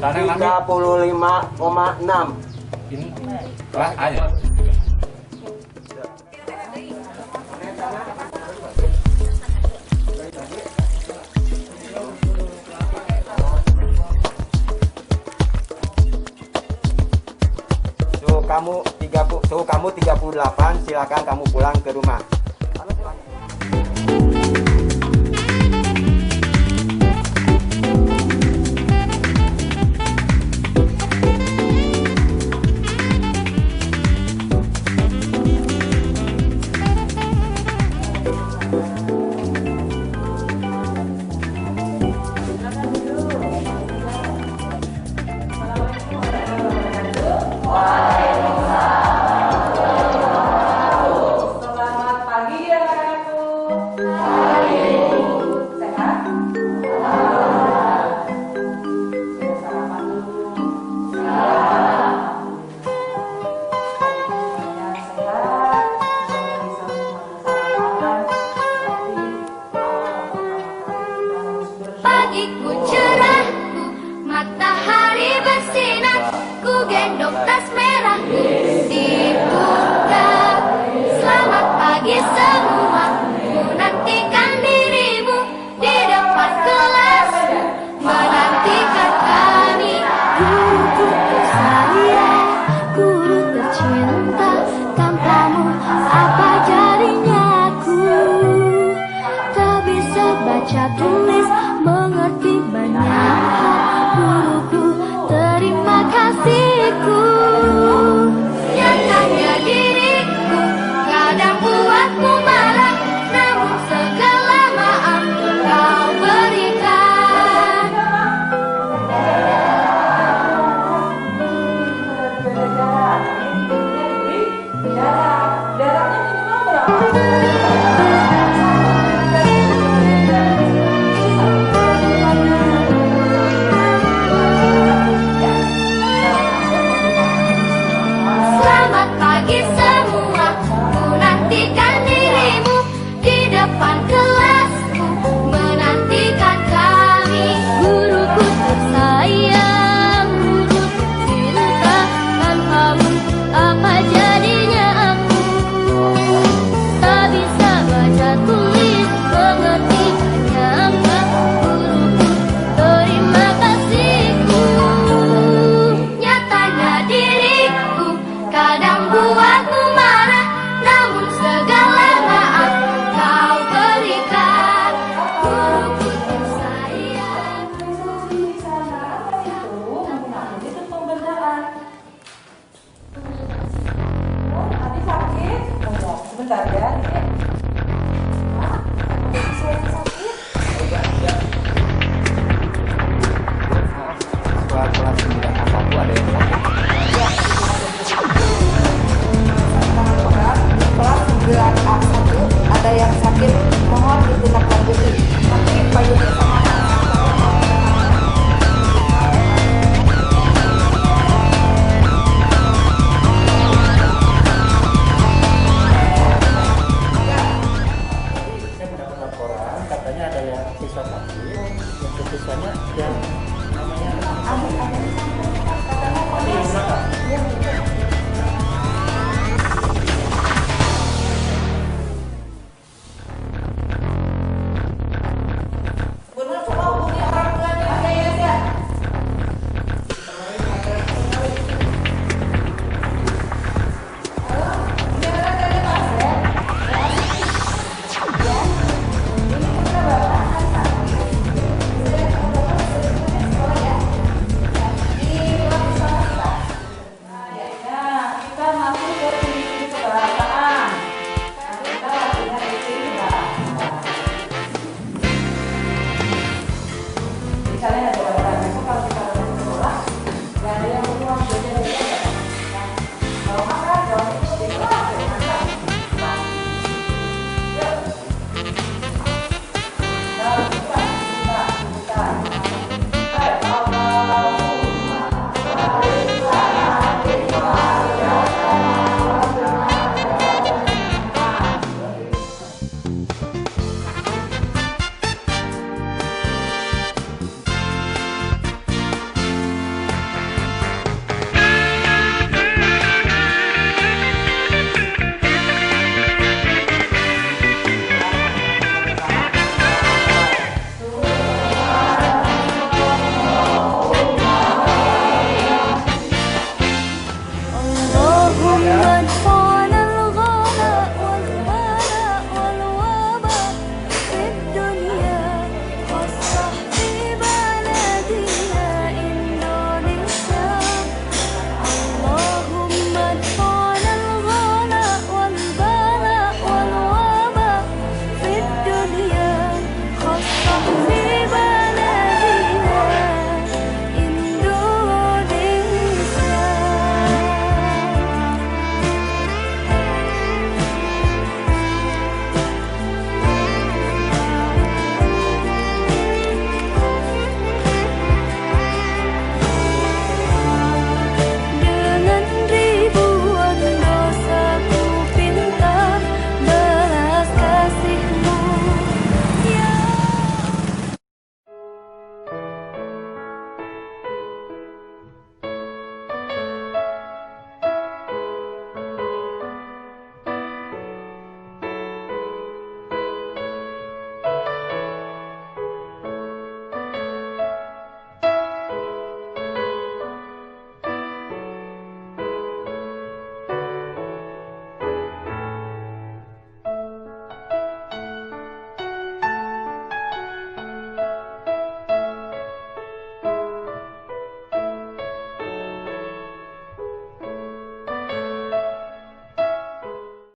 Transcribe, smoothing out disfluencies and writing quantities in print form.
35,6. Ini kelas A ya. Suhu kamu 38, silakan kamu pulang ke rumah. Pagiku cerah, matahari bersinar, ku gendong tas merah dibuka. Selamat pagi semua, ku nantikan dirimu di depan kelas, menantikan kami. Guruku tersayang, guru tercinta, tanpamu apa jadinya aku? Tak bisa baca tulis, mengerti banyak hal. Guruku, terima kasihku. Nyatanya diriku kadang buatmu marah, namun segala maaf kau berikan. Selamat pagi semua, ku nantikan dirimu di depan kelasku, menantikan kami. Guruku tersayang, guru tercinta, tanpamu apa jadinya aku? Tak bisa baca tulis, mengerti banyak hal. Guruku, terima kasihku. Nyatanya diriku kadang buatmu marah, namun segala maaf kau berikan. Guruku tersayang. Itu pembedaan. Tadi sakit? Enggak, sebentar ya. Saya sakit. Kelas 9A1 ada yang sakit. Kelas 9A1 ada yang sakit, mohon ditindaklanjuti. Nanti payungnya sama. Saya mendapat laporan katanya ada yang siswa sakit, yang siswanya yang